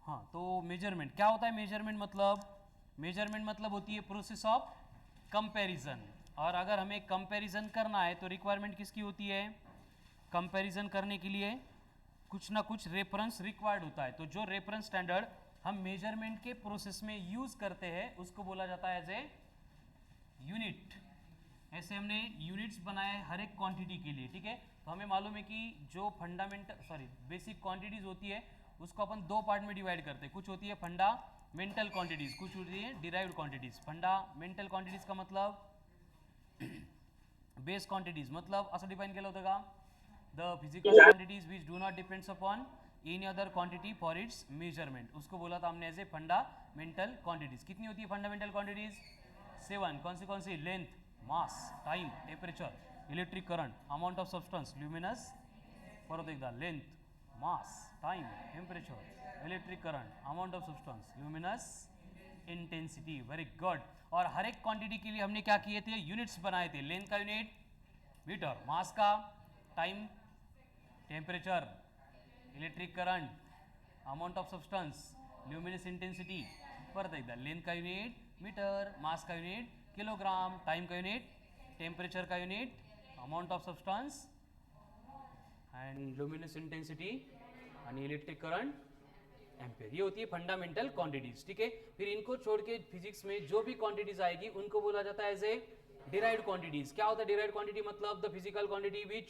हाँ, तो मेजरमेंट क्या होता है? मेजरमेंट मतलब होती है प्रोसेस ऑफ कंपैरिजन। और अगर हमें कंपैरिजन करना है तो रिक्वायरमेंट किसकी होती है? कंपैरिजन करने के लिए कुछ ना कुछ रेफरेंस रिक्वायर्ड होता है। तो जो रेफरेंस स्टैंडर्ड हम मेजरमेंट के प्रोसेस में यूज करते हैं उसको बोला जाता है एज ए यूनिट। ऐसे हमने यूनिट्स बनाए हर एक क्वांटिटी के लिए, ठीक है। तो हमें मालूम है कि जो बेसिक क्वांटिटीज होती है उसको अपन दो पार्ट में डिवाइड करते हैं। कुछ होती है फंडामेंटल क्वांटिटीज, कुछ होती है डिराइव्ड क्वांटिटीज। फंडामेंटल क्वांटिटीज का मतलब बेस क्वांटिटीज, मतलब असं डिफाइन केलं होतं का? The physical quantities which do not depends upon any other quantity for its measurement, उसको बोला था हमने एज ए फंडामेंटल क्वांटिटीज। कितनी होती है फंडामेंटल क्वांटिटीज? 7। कौन सी? Length, mass, time, temperature, electric current, amount of substance, luminous, परत एकदा length, mass, time, temperature, electric current, amount of substance, luminous, intensity. Very good. और हर एक क्वांटिटी के लिए हमने क्या किए थे? यूनिट्स बनाए थे। लेंथ का यूनिट मीटर, मास का, time, temperature, electric current, amount of substance, luminous intensity. परत एकदा लेंथ का यूनिट मीटर, मास का यूनिट किलोग्राम, टाइम का यूनिट, टेम्परेचर का unit, amount of substance and luminous intensity and electric current ampere. ये होती है फंडामेंटल क्वांटिटीज, ठीक है। फिर इनको छोड़ के फिजिक्स में जो भी क्वांटिटीज आएगी उनको बोला जाता है एज ए डिराइव्ड क्वांटिटीज। क्या होता है डिराइव्ड क्वांटिटी? मतलब the physical quantity which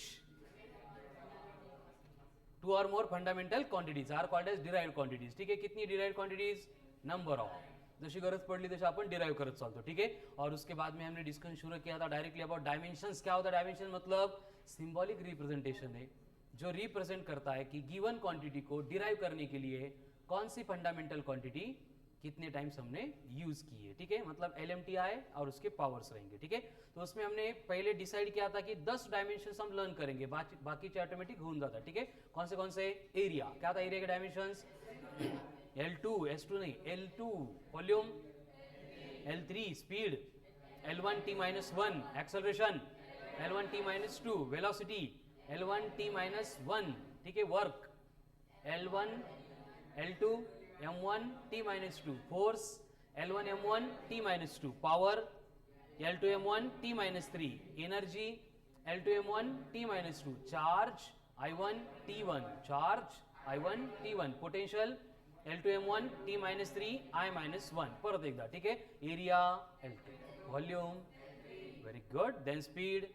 two और more fundamental quantities are called as derived quantities, ठीक है। कितनी डिराइव्ड क्वांटिटीज? Number of. जशी गरज पडली तशी आपण डिराइव करत चालतो, ठीक है। और उसके बाद में हमने डिस्कशन शुरू किया था डायरेक्टली अबाउट डायमेंशंस। क्या होता है डायमेंशन? मतलब सिंबॉलिक रिप्रेजेंटेशन है जो रिप्रेजेंट करता है कि गिवन क्वांटिटी को डिराइव करने के लिए कौन सी फंडामेंटल क्वांटिटी कितने टाइम्स हमने यूज की है, ठीक है। मतलब LMTI और उसके पावर्स रहेंगे, ठीक है। तो उसमें हमने पहले डिसाइड किया था कि 10 डायमेंशंस हम लर्न करेंगे, बाकी ऑटोमेटिक होऊन जाता, ठीक है। कौन से? एरिया। क्या था एरिया के डायमेंशंस? L2, S2 नहीं, L2 volume, L3 speed, L1T-1 acceleration, L1T-2 velocity, L1T-1, ठीक है, work, L1 L2 M1T-2 force, L1 M1T-2 power, L2 M1T-3 energy, L2 M1T-2 charge, I1T1 charge, I1T1 potential, L2 M1T-3 I-1 परत एकदा, ठीक है। Area L2, volume, very good. Then speed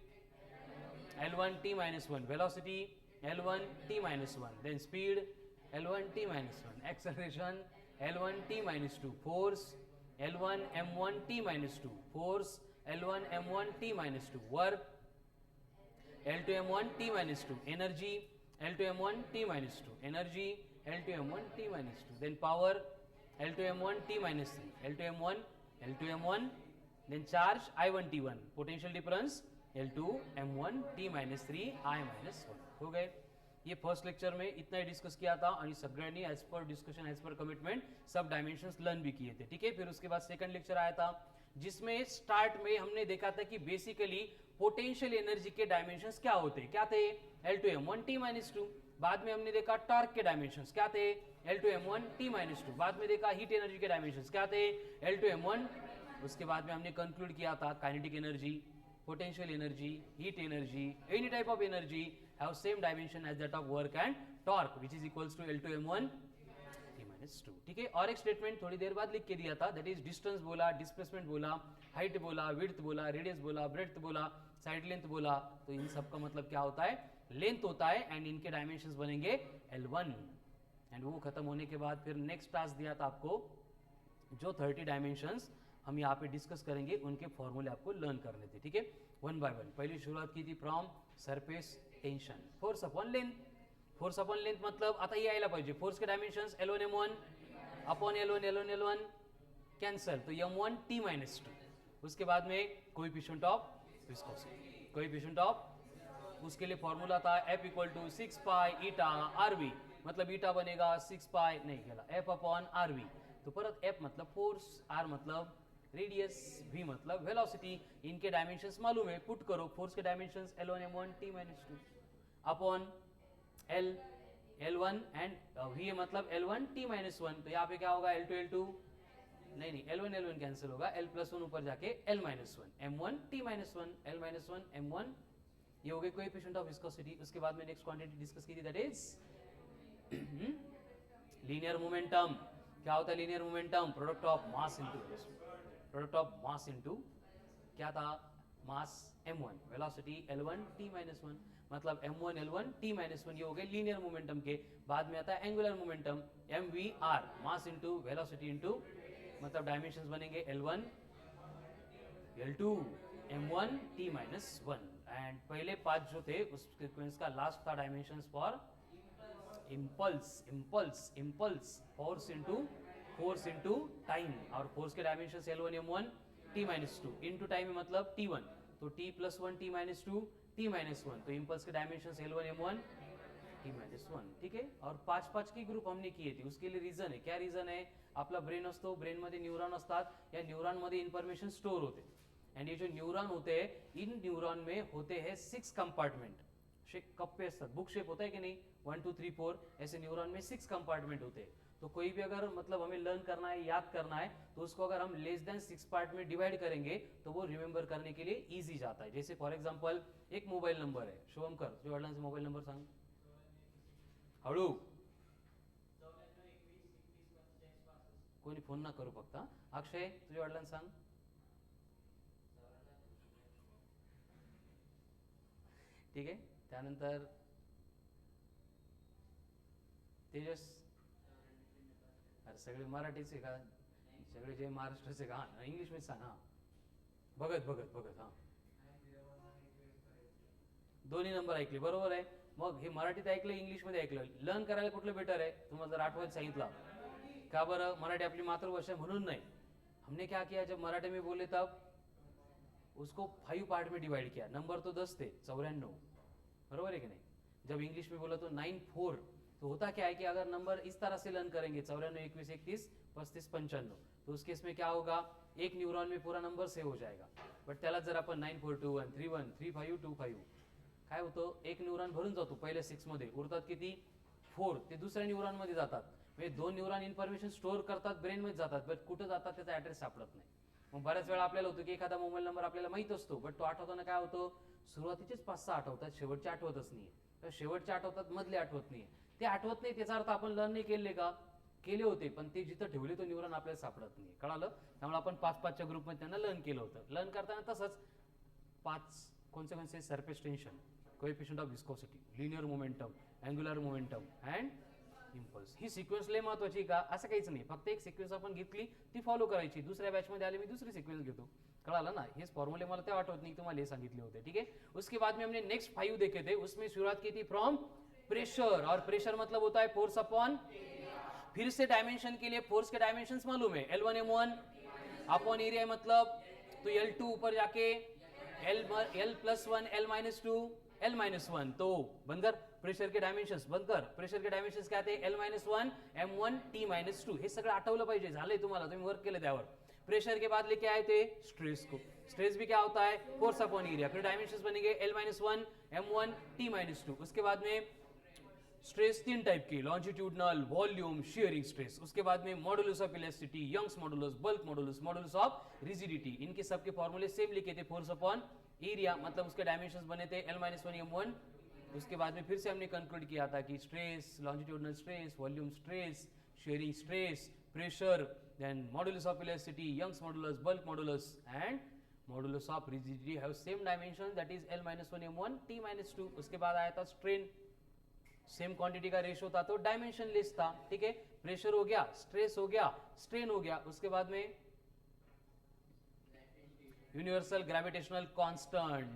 L1T-1 velocity, L1T-1 then speed L1T-1 acceleration, L1T-2 force, L1 M1T-2 force, L1 M1T-2 work, L2 M1T-2 energy, L2 M1T-2 energy, L2 M1T-2 then power, L2 M1T-3 L2 M1 then charge I1T1 potential difference L2 M1T-3 I-1 हो गए। ये first lecture में इतना ही discuss किया था आणि सगळ्यांनी as per discussion as per commitment सब डायमेंशंस लर्न भी किए थे, ठीक है। फिर उसके बाद सेकंड लेक्चर आया था जिसमें स्टार्ट में हमने देखा था कि बेसिकली पोटेंशियल एनर्जी के डायमेंशंस क्या होते हैं। क्या थे? L2 M1T-2। बाद में हमने देखा टॉर्क के डायमेंशंस क्या थे? L2 M1T-2। बाद में देखा हीट एनर्जी के डायमेंशंस क्या थे? L2 M1। उसके बाद में हमने कंक्लूड किया था kinetic energy, potential energy, heat energy, any type of energy have same dimension as that of work and torque which is equals to L2 M1 T-2, ठीक है। और एक स्टेटमेंट थोड़ी देर बाद लिख के दिया था, दैट इज डिस्टेंस बोला, डिस्प्लेसमेंट बोला, हाइट बोला, विड्थ बोला, रेडियस बोला, ब्रेड्थ बोला, साइड लेंथ बोला। तो इन सब का मतलब क्या होता है? लेंथ होता है एंड इनके डायमेंशंस बनेंगे L1। एंड वो खत्म होने के बाद फिर नेक्स्ट टास्क दिया था आपको जो 30 डायमेंशंस हम यहाँ पे डिस्कस करेंगे उनके फॉर्मूले आपको लर्न करने थे, ठीक है, वन बाय वन। पहली शुरुआत की थी from surface tension, force upon length. Force upon length मतलब आता ये आयला पाहिजे, फोर्स के dimensions L1 M1 upon L1 cancel, तो M1 T-2। उसके बाद में coefficient of viscosity, coefficient of, उसके लिए फॉर्मूला था F equal to 6 pi eta RV, मतलब ईटा बनेगा 6 पाई नहीं केला F अपॉन RV। तो परत F मतलब फोर्स, R मतलब रेडियस, V मतलब वेलोसिटी। इनके डायमेंशंस मालूम है, पुट करो। फोर्स के dimensions L1 M1 T-2 upon L L1 and V है मतलब L1 T माइनस वन, तो यहाँ पे क्या होगा L2 L2, नहीं L1 L1 कैंसिल होगा, L प्लस वन ऊपर जाके L minus one, M1 T minus one, L minus one M1, ये हो गए कोएफिशिएंट ऑफ विस्कोसिटी। उसके बाद में नेक्स्ट क्वांटिटी डिस्कस की थी दैट इज लीनियर मोमेंटम। क्या होता है linear momentum? Product of mass into क्या था, मास m1, velocity L1 T minus one, मतलब m1 L1 T minus one, ये हो गए लीनियर मोमेंटम के। बाद में आता है angular momentum mvr, mass into velocity into, मतलब डायमेंशंस बनेंगे L1 L2 m1 T minus one. And पहले पांच जो थे उस सीक्वेंस का लास्ट था dimensions for impulse force into time, और फोर्स के dimensions L1 m1 T minus to, into time मतलब T1, तो T plus one T minus to T minus one, तो इम्पल्स के dimensions L1 m1 T minus one, ठीक है। और पाच पाच की ग्रुप हमने किए थे, उसके लिए रीजन है, क्या रीजन आहे? आपला ब्रेन असतो, ब्रेन मध्ये न्यूरॉन असतात, या न्यूरॉन मध्ये इन्फॉर्मेशन स्टोर होते, एंड ये जो न्यूरॉन होते हैं, इन न्यूरॉन में होते हैं 6 कंपार्टमेंट, कप्पे असतात, बुक शेप होता है कि नहीं, 1 2 3 4, ऐसे न्यूरॉन में 6 कंपार्टमेंट होते हैं। तो कोई भी अगर मतलब हमें लर्न करना है, याद करना है, तो उसको अगर हम लेस देन 6 पार्ट में डिवाइड करेंगे तो वो रिमेंबर करने के लिए इजी जाता है। जैसे फॉर एग्जांपल एक मोबाइल नंबर है, शुभम कर तुझ्या वडिलांचा मोबाईल नंबर सांग हळू, कोणी फोन ना करू फक्त। अक्षय तुझ्या वडिलांना सांग, ठीक आहे। त्यानंतर तेजस, अरे सगळे मराठीचे का, सगळे जे महाराष्ट्राचे का, हा इंग्लिश मध्ये सांग, हा भगत हा, दोन्ही नंबर ऐकले, बरोबर आहे। मग हे मराठीत ऐकलं, इंग्लिश मध्ये ऐकलं, लर्न करायला कुठलं बेटर आहे? तुम्हाला जर आठवत सांगितलं का बरं, मराठी अपनी मातृभाषा म्हणून नहीं, हमने क्या किया, जब मराठी में बोले तब उसको 5 पार्ट में डिवाइड किया, नंबर तो 10 थे, 94, बरोबर है कि नहीं। जब इंग्लिश में बोला तो 9 4, तो होता क्या है कि अगर नंबर इस तरह से लर्न करेंगे 94 21 31 35 55, तो उस केस में क्या होगा, एक न्यूरॉन में पूरा नंबर सेव हो जाएगा। बट त्याला जर आपण 9 4 2 1 3 1 3 5 2 5, काय होतं, एक न्यूरॉन भरून जातो पहिले 6 मध्ये, उरतात किती 4, ते दुसऱ्या न्यूरॉन मध्ये जातात, म्हणजे 2 न्यूरॉन इन्फॉर्मेशन स्टोर करतात, ब्रेन मध्ये जातात, बट कुठं जातात त्याचा ऍड्रेस सापडत नाही। मग बऱ्याच वेळा आपल्याला होतं की एखादा मोबाईल नंबर आपल्याला माहित असतो, बट तो आठवताना काय होतो, सुरुवातीचेच 5-6 आठवतात, शेवटचे आठवतच नाही, तर शेवटचे आठवतात, मधले आठवत नाही, ते आठवत नाही त्याचा अर्थ आपण लर्न नाही केले का, केले होते, पण ते जिथं ठेवले तो न्यूरॉन आपल्याला सापडत नाही, कळालं। त्यामुळे आपण 5-5च्या ग्रुपमध्ये त्यांना लर्न केलं होतं। लर्न करताना तसंच 5 कोणते surface tension, coefficient of viscosity, linear momentum, angular momentum and impulse, he sequence लय महत्वाची का, असं काहीच नाही, फक्त एक सिक्वेन्स आपण घेतली ती फॉलो करायची, दुसऱ्या बॅच मध्ये आले मी दुसरी सिक्वेन्स घेतो, कळालं ना। हेच फॉर्म्युले मला ते आठवत नाही, तुम्हाला हे सांगितले होते, ठीक है। उसके बाद में हमने नेक्स्ट 5 देखे थे, उसमें शुरुआत की थी फ्रॉम प्रेशर, और प्रेशर मतलब होता है फोर्स अपॉन, फिर से डायमेंशन के लिए फोर्स के डायमेंशंस मालूम है, L1 M1 अपॉन एरिया, मतलब तो L2 ऊपर जाके L plus one L minus to L minus one, तो बनकर प्रेशर के डायमेंशंस, बनकर प्रेशर के डायमेंशंस क्या थे, L minus one M1 T minus two, हे सगळं आठवलं पाहिजे, झालंय तुम्हाला, तुम्ही वर्क केलं त्यावर। प्रेशर के बाद लेके आए थे स्ट्रेस को, स्ट्रेस भी क्या होता है, फोर्स अपॉन एरिया, फिर डायमेंशंस बनेंगे L minus one M1 T minus two. उसके बाद में स्ट्रेस 3 टाइप की, लॉन्जिट्यूडनल, वॉल्यूम, शियरिंग स्ट्रेस। उसके बाद में modulus of elasticity, Young's modulus, bulk modulus, modulus of rigidity, इनके सबके फॉर्मूले सेम लिखे थे, फोर्स अपॉन एरिया, मतलब उसके डायमेंशंस बने थे L माइनस वन M1। उसके बाद में फिर से हमने कंक्लूड किया था कि stress, longitudinal stress, volume stress, shearing stress, pressure, then modulus of elasticity, Young's modulus, bulk modulus and modulus of rigidity have same dimension, that is L minus one M1 T minus two. उसके बाद आया था strain, same quantity का ratio था तो dimension less था, ठीक है। प्रेशर हो गया, स्ट्रेस हो गया, स्ट्रेन हो गया। उसके बाद में universal gravitational constant,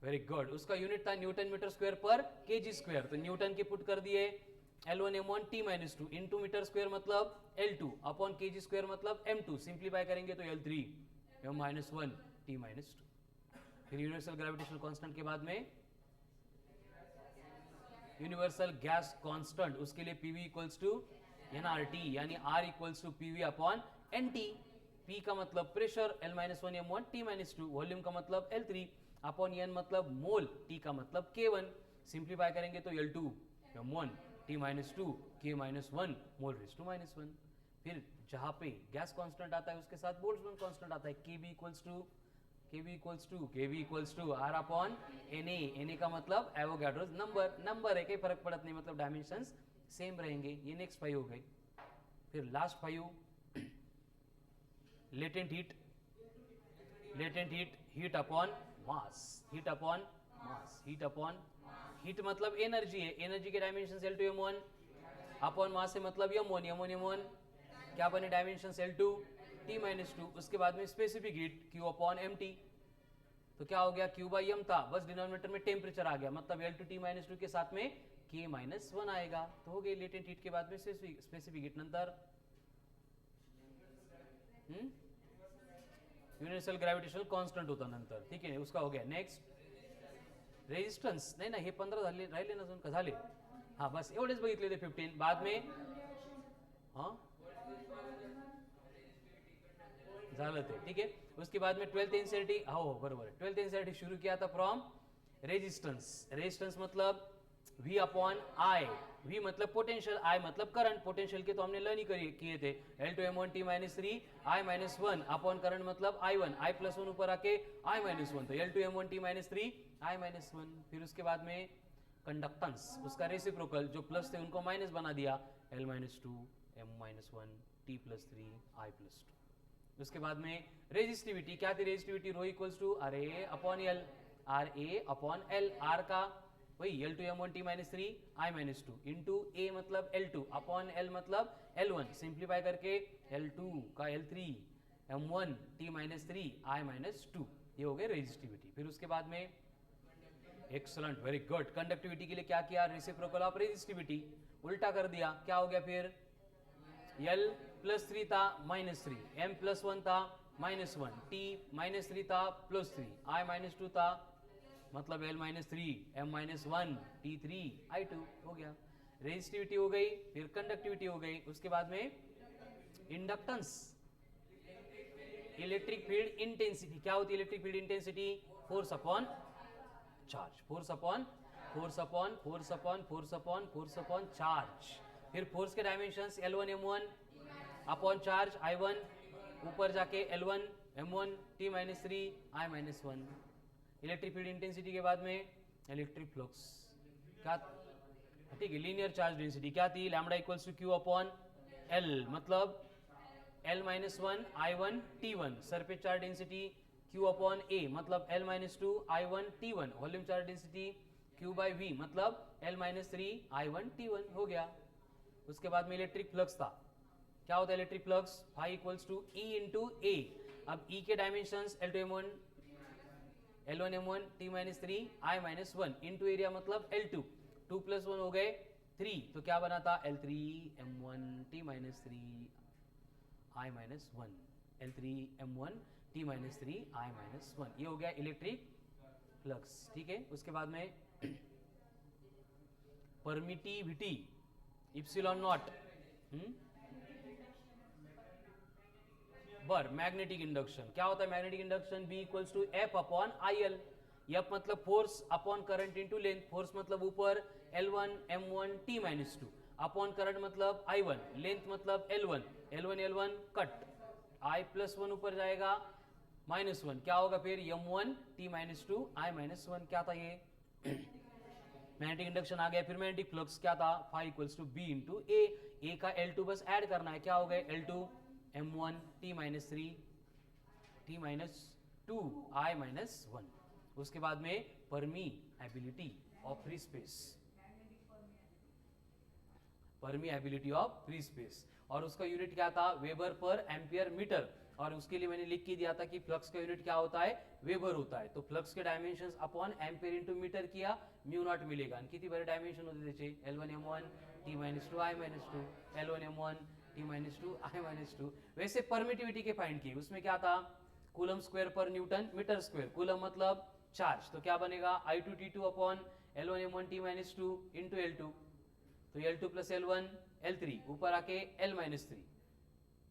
very good, उसका यूनिट था न्यूटन मीटर स्क्वायर पर केजी स्क्वायर, तो न्यूटन के पुट कर दिए L1 M1 T minus two into metre square मतलब L2 अपॉन केजी स्क्वायर मतलब M2, सिंप्लीफाई करेंगे तो L3 M minus one T minus two. फिर यूनिवर्सल ग्रेविटेशनल कांस्टेंट के बाद में यूनिवर्सल गैस कांस्टेंट, उसके लिए PV इक्वल्स टू nRT, यानी R equals to PV upon NT। P का मतलब pressure, L minus one M1 T minus two, volume का मतलब L3। अपॉन एन मतलब मोल, टी का मतलब K1, सिंप्लीफाई करेंगे तो L2 M1 T minus two K-1 mole raise to -1। फिर जहाँ पे गैस कांस्टेंट आता है उसके साथ बोल्ट्जमैन कांस्टेंट आता है, KB equals to R upon Na का मतलब एवोगाड्रोस नंबर है, कोई फर्क पड़त नहीं, मतलब डायमेंशंस सेम रहेंगे। ये नेक्स्ट 5 हो गई। फिर last 5 latent heat upon mass, heat मतलब एनर्जी है, एनर्जी के dimension L2 M1 upon mass से मतलब M1 क्या बने डायमेंशन L2 T-2। उसके बाद में specific heat Q upon MT, तो क्या हो गया Q बाई M था, बस डिनोमिनेटर में टेम्परेचर आ गया, मतलब L2 T-2 के साथ में K-1 आएगा, तो हो गई लेटेंट हीट के बाद में स्पेसिफिक हीट। नंतर युनिवर्सल ग्रॅव्हिटेशनल कॉन्स्टंट होता नंतर, ठीक आहे, उसका हो गया। नेक्स्ट रेजिस्टन्स, नाही ना, हे 15 झाले, राहिले ना अजून का झाले? हां बस एवढेच बघितले ते 15। बाद में हां झालं ते, ठीक है। उसके बाद में 12th एनसीईआरटी, हो बरोबर, 12th एनसीईआरटी शुरू किया था फ्रॉम रेजिस्टेंस मतलब V अपॉन I, V मतलब पोटेंशियल, I मतलब करंट। पोटेंशियल के तो हमने लर्न ही किए थे, L2 M1 T-3 I-1 upon current मतलब I1, I+1 ऊपर आके I-1, तो L2 M1 T-3 I-1। फिर उसके बाद में कंडक्टेंस, उसका रेसिप्रोकल, जो प्लस थे उनको माइनस बना दिया, L-2 M-1 T+3 I+2। उसके बाद में रेजिस्टिविटी, क्या थी resistivity? Rho equals to RA upon L, RA upon L, R का वही L2 M1 T-3 I-2 into A मतलब L2 अपॉन L मतलब L1, सिंप्लीफाई करके L2 का L3 M1 T-3 I-2, ये हो गए रेजिस्टिविटी। फिर उसके बाद में एक्सलेंट, वेरी गुड, कंडक्टिविटी के लिए क्या किया? रेसिप्रोकल ऑफ रेजिस्टिविटी, उल्टा कर दिया, क्या हो गया? फिर L+3 था -3, M+1 था -1, T-3 था +3, I-2 था मतलब L-3 M-1 T3 I2, हो गया, रेजिस्टिविटी हो गई। फिर कंडक्टिविटी हो गई। उसके बाद में इंडक्टेंस, इलेक्ट्रिक फील्ड इंटेंसिटी, क्या होती है electric field intensity? Force upon charge, force upon charge. फिर फोर्स के dimensions L1 M1 upon charge I1, ऊपर जाके L1 M1 T-3 I-1। Electric field intensity के बाद में इलेक्ट्रिक फ्लक्स, क्या? ठीक है, लीनियर चार्ज डेंसिटी क्या थी? Lambda equals to Q upon L, मतलब L-1 I1 T1, surface charge density Q upon A मतलब L-2 I1 T1, volume charge density Q by V मतलब L-3 I1 T1, हो गया। उसके बाद में इलेक्ट्रिक फ्लक्स था, क्या होता है electric flux? Phi equals to E into A। अब E के dimensions L1 M1 T-3 I-1 into area मतलब L2, 2 + 1 हो गए 3, तो क्या बना था? L3 M1 T-3 I-1, L3 M1 T-3 I-1, ये हो गया इलेक्ट्रिक फ्लक्स, ठीक है। उसके बाद में परमिटिविटी इप्सिलॉन नॉट बर मैग्नेटिक इंडक्शन, क्या होता है magnetic induction? B equals to F upon IL, F मतलब force upon current into length, force मतलब ऊपर L1 M1 T-2 upon current मतलब I1, लेंथ मतलब L1 कट, I+1 ऊपर जाएगा -1, क्या होगा फिर? M1 T-2 I-1, क्या था ये? मैग्नेटिक इंडक्शन आ गया। फिर मैग्नेटिक फ्लक्स क्या था? Phi equals to B into A का L2 बस ऐड करना है, क्या हो गए? L2 M1 T-3 T-2 I-1। उसके बाद में permeability of free space, permeability of free space, और उसका यूनिट क्या था? वेबर पर एम्पियर मीटर, और उसके लिए मैंने लिख के दिया था कि फ्लक्स का यूनिट क्या होता है? वेबर होता है। तो फ्लक्स के dimensions upon ampere into metre किया, μ0 मिलेगा। आणि किती बरे डायमेंशन होते त्याचे? L1 M1 T-2 I-2, L1 M1 T-2 I-2। वैसे परमिटिविटी के फाइंड किए, उसमें क्या था? कूलम स्क्वायर पर न्यूटन मीटर स्क्वायर, कूलम मतलब चार्ज, तो क्या बनेगा? I2 T2 upon L1 M1 T-2 into L2, तो L2 प्लस L1 L3 ऊपर आके L-3,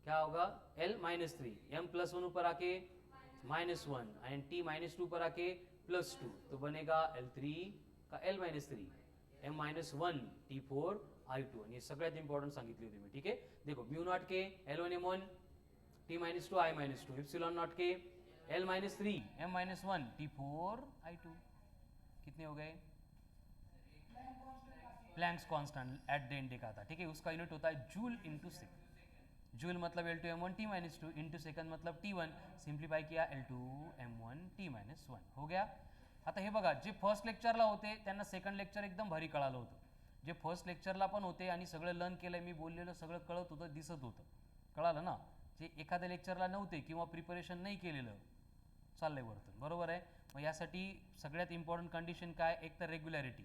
क्या होगा? L-3, M+1 ऊपर आके -1 एंड T-2 ऊपर आके +2 तो बनेगा L3 का L-3 M-1 T4 I2 आणि सगळ्यात इम्पॉर्टंट सांगितली होती मी. ठीक आहे, देखो म्यू नॉट के L1 M1 T-2 I-2 epsilon not के L-3 M-1 T4 I2 कितने हो गए? Planck's constant at the end देखा था. ठीक है, उसका यूनिट होता है जूल इंटू सेकंड. जूल मतलब L2 M1 T-2 into second मतलब T1. सिम्प्लीफाई किया L2 M1 T-1 हो गया. आता हे बघा, जे फर्स्ट लेक्चरला होते त्यांना सेकंड लेक्चर एकदम भारी कळालं होतं. जे फर्स्ट लेक्चरला पण होते आणि सगळं लर्न केलं, मी बोललेलं सगळं कळत होतं, दिसत होतं, कळालं ना. जे एखाद्या लेक्चरला नव्हते किंवा प्रिपरेशन नाही केलेलं चाललंय वरतून, बरोबर आहे. मग यासाठी सगळ्यात इम्पॉर्टंट कंडिशन काय? एक तर रेग्युलॅरिटी.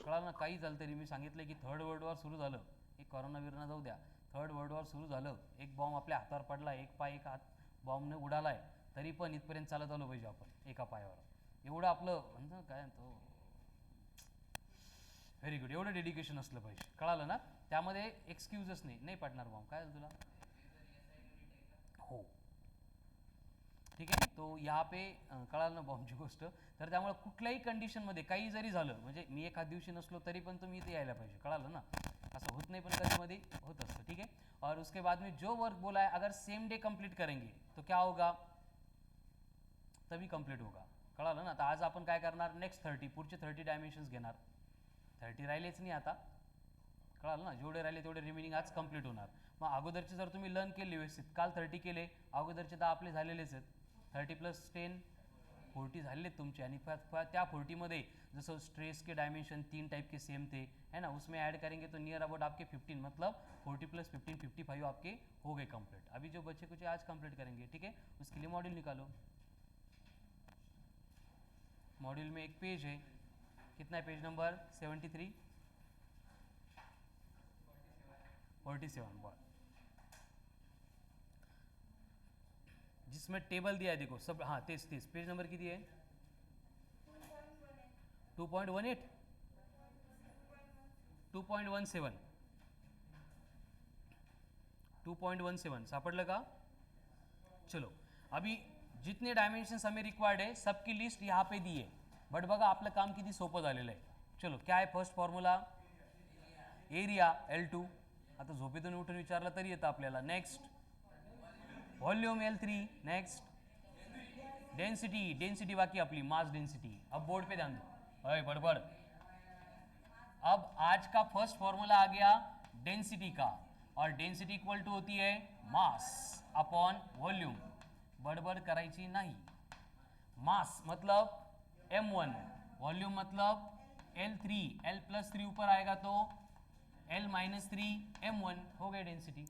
कळालं ना. काही झालं तरी मी सांगितलं की थर्ड वर्ल्ड वॉर सुरू झालं, एक करोना विरोना जाऊ द्या, थर्ड वर्ल्ड वॉर सुरू झालं, एक बॉम्ब आपल्या हातावर पडला, एक पाय एक हात बॉम्बने उडालाय, तरी पण इथपर्यंत चालत आलो पाहिजे आपण एका पायावर. एवढं आपलं म्हणतो काय तो व्हेरी गुड, एवढं डेडिकेशन असलं पाहिजे. कळालं ना. त्यामध्ये एक्सक्यूजच नाही पडणार बॉम्ब. काय झालं तुला? हो, ठीक आहे. तो यहाँ पे कळालं ना बॉम्बची गोष्ट. तर त्यामुळे कुठल्याही कंडिशनमध्ये काही जरी झालं, म्हणजे मी एखाद दिवशी नसलो तरी पण तुम्ही इथे यायला पाहिजे. कळालं ना. असं होत नाही पण कधीमध्ये होत असतं. ठीक है, और उसके बाद में जो वर्क बोला है अगर सेम डे कंप्लीट करेंगे तो क्या होगा? तभी कंप्लीट होगा. कळालं ना. तर आज आपण काय करणार? नेक्स्ट 30 पुढचे 30 डायमेन्शन्स घेणार. 30 राहिलेच नाही आता. कळालं ना. जेवढे राहिले तेवढे रिमेनिंग आज कंप्लीट होणार. मग अगोदरचे जर तुम्ही लर्न केले व्यवस्थित, काल 30 केले, अगोदरचे 10 आपले झालेलेच आहेत. 30 + 10 40 झालेत तुमचे. आणि त्या 40 मध्ये जसं स्ट्रेस के डायमेंशन 3 टाइप के सेम थे, है ना, उसमें ऐड करेंगे तो नियर अबाउट आपके 15, मतलब 40 + 15 55 आपके हो गए कंप्लीट. अभी जो बच्चे कुछ आज कंप्लीट करेंगे. ठीक है, उसके लिए मॉड्यूल निकालो. मॉड्यूल में एक पेज है, कितना है पेज नंबर? 73 47 बॉल, जिसमें टेबल दिया है देखो सब. हाँ, तेज पेज नंबर किती आहे? 2.18 2.17 2.17 सापडलं का? चलो, अभी जितने डायमेंशन्स हमें रिक्वायर्ड है सबकी लिस्ट यहाँ पे दी है. बट बघा आपलं काम किती सोपं झालेलं आहे. चलो, क्या आहे फर्स्ट फॉर्म्युला? Area L2. आता झोपेतून उठून विचारलं तरी येतं आपल्याला. Next volume L3. Next density बाकी अपनी मास डेंसिटी. अब बोर्ड पे ध्यान दो. अरे बड़बड़. अब आज का फर्स्ट फॉर्मूला आ गया डेंसिटी का, और डेंसिटी इक्वल टू होती है मास अपॉन वॉल्यूम. बड़बड़ करायची नाही. मास मतलब M1, वॉल्यूम मतलब L3. L+3 ऊपर आएगा तो L-3 M1 हो गए डेंसिटी.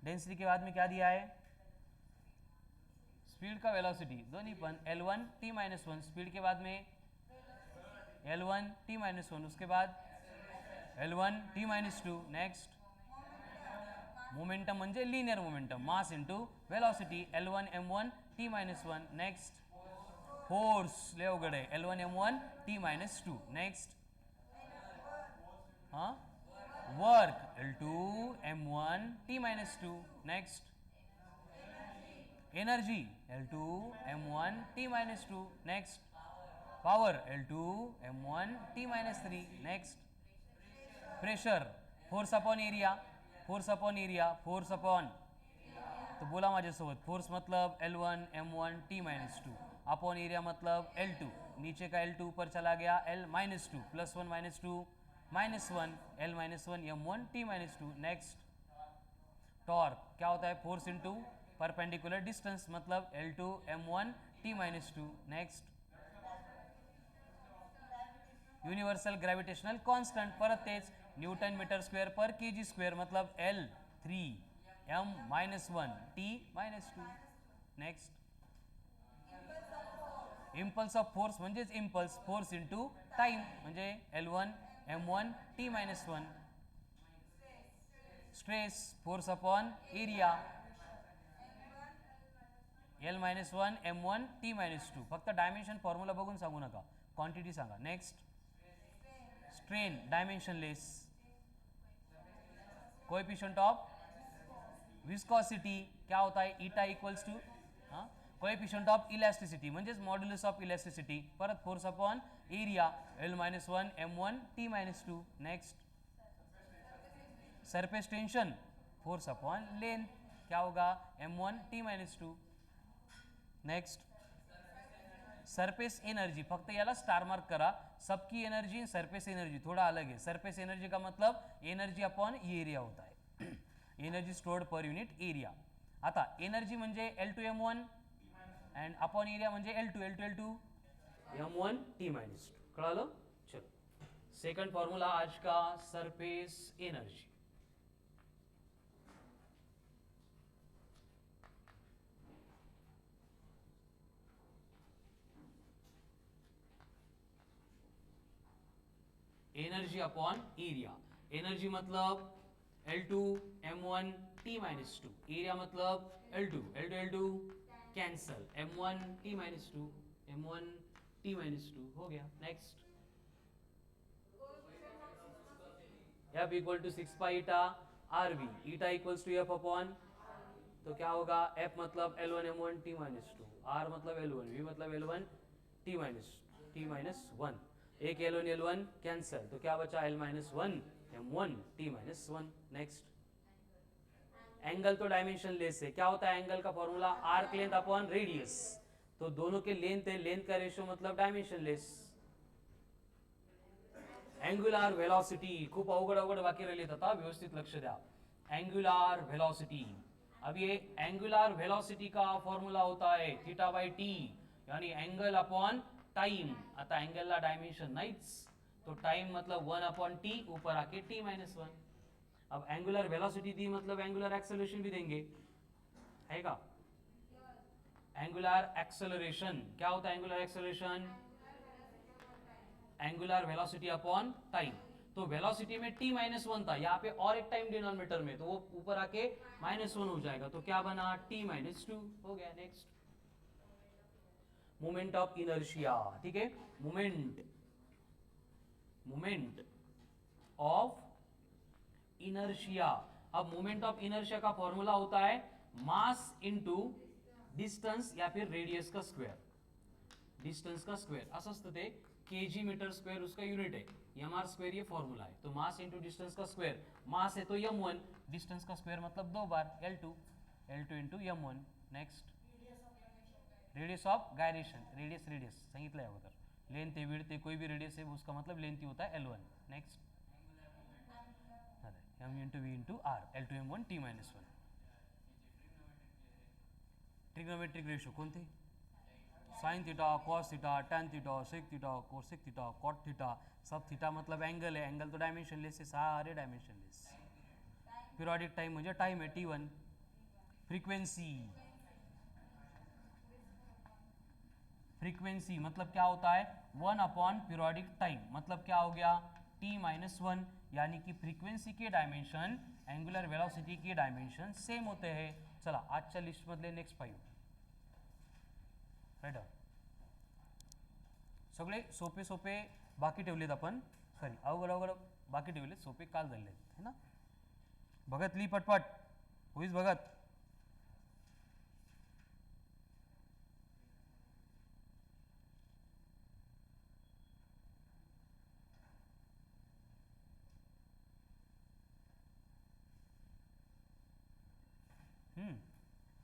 डेंसिटी के बाद में क्या दिया है? स्पीड का वेलोसिटी दोनों पण L1 T-1. स्पीड के बाद में L1 T-1, उसके बाद L1 T-2. नेक्स्ट मोमेंटम म्हणजे linear momentum, mass into velocity L1 M1 T-1. Next force ले अवघड आहे L1 M1 T-2. नेक्स्ट हाँ work L2 M1 T-2. Next energy L2 M1 T-2. Next power L2 M1 T-3. Next pressure force upon area force upon, तो बोला माझ्यासोबत. Force मतलब L1 M1 T-2 upon area मतलब L2. नीचे का L2 ऊपर चला गया L-2 +1 -2 -1 L-1 M1 T-2. Next torque क्या होता है? फोर्स इंटू परपेंडिकुलर डिस्टेंस मतलब L2 M1 T-2. Next universal gravitational constant, परत तेच न्यूटन मीटर स्क्वेअर पर kg² मतलब L3 M-1 T-2. Next impulse of force म्हणजेच इम्पल्स फोर्स इंटू टाइम म्हणजे L1 M1 T-1. Stress force upon area L-1 M1 T-2. फक्त dimension formula बघून सांगू नका, क्वांटिटी सांगा. Next strain dimensionless. Coefficient of viscosity क्या होता है? Eta equals to coefficient of elasticity म्हणजेच मॉड्युलस ऑफ इलॅस्टिसिटी, परत force upon area L-1 M1 T-2. Next surface tension force upon length, क्या होगा M1 T-2. Next surface energy, फक्त याला star mark करा, सबकी एनर्जी सरफेस एनर्जी थोड़ा अलग है. सरफेस एनर्जी का मतलब एनर्जी अपॉन एरिया होता है, energy stored per unit area. आता एनर्जी म्हणजे L2 M1 and upon area म्हणजे L2 M1 T-2. कळालं. चलो सेकंड फॉर्मूला आज का, surface energy. Energy upon area. Energy मतलब L2 M1 T-2. एरिया मतलब L2 cancel, M1 T-2 M1 T-2 हो गया. Next F equal to 6 pi eta RV, eta equals to F upon, तो क्या होगा F मतलब L1 M1 T-2, R मतलब L1, V मतलब L1 T-1. एक L1 कैंसल, तो क्या बचा L-1 M1 T-1. Next angle तो डायमेंशन लेस है, क्या होता है एंगल का formula arc length upon radius, तो दोनों के लेंथ है, लेंथ का रेशियो मतलब डायमेंशन लेस. एंगुलर वेलोसिटी, खूप अवघड वाक्य राहिलेत आता, व्यवस्थित लक्ष द्या. एंगुलर वेलोसिटी, अब ये एंगुलर वेलोसिटी का फॉर्मूला होता है थीटा बाय टी, यानी एंगल अपॉन टाइम. आता एंगलला डायमेंशन नाहीच, तो टाइम मतलब 1 अपॉन टी, ऊपर आके T-1. अब एंगुलर वेलोसिटी दी मतलब एंगुलर एक्सेलरेशन भी देंगे, है का. एंगुलर एक्सेलरेशन क्या होता है, angular acceleration angular velocity upon time. तो वेलोसिटी में T-1 था, यहाँ पे और एक टाइम डिनोमिनेटर में, तो वो ऊपर आके -1 हो जाएगा, तो क्या बना T-2 हो गया. नेक्स्ट मोमेंट ऑफ इनर्शिया, ठीक है, मोमेंट ऑफ इनर्शिया. अब मोमेंट ऑफ इनर्शिया का फॉर्मूला होता है मास इनटू डिस्टेंस या फिर रेडियस का स्क्वायर. डिस्टेंस का स्क्वायर असं असतं ते, kg मीटर स्क्वायर उसका यूनिट है, mr स्क्वायर ये फॉर्मूला है. तो मास इनटू डिस्टेंस का स्क्वायर, मास है तो M1, डिस्टेंस का स्क्वायर मतलब 2 बार L2 into M1. Next radius of gyration, radius सांगितलं आहे अगोदर, लेंथ है विड्थ है कोई भी रेडियस है उसका मतलब लेंथ ही होता है L1. Next M into V into R, L2 M1 T-1. Trigonometric ratio कोणते, sine theta, cos theta, tan theta, sec theta, cosec theta, cot theta. सब थीटा मतलब एंगल है, एंगल तो डायमेंशनलेस है, सारे डायमेंशनलेस. पिरियडिक टाइम म्हणजे time है T1. Frequency मतलब क्या होता है 1 अपॉन पीरियडिक टाइम, मतलब क्या हो गया T-1, यानी कि फ्रीक्वेंसी के डायमेंशन एंगुलर वेलोसिटी के डायमेंशन सेम होते हैं. चला आजच्या लिस्ट मधले नेक्स्ट 5 राईट, सगळे सोपे बाकी ठेवलेत आपण, सॉरी अवघड बाकी ठेवलेत, सोपे काल झालेत है ना. भगत ली पटपट, होईस भगत.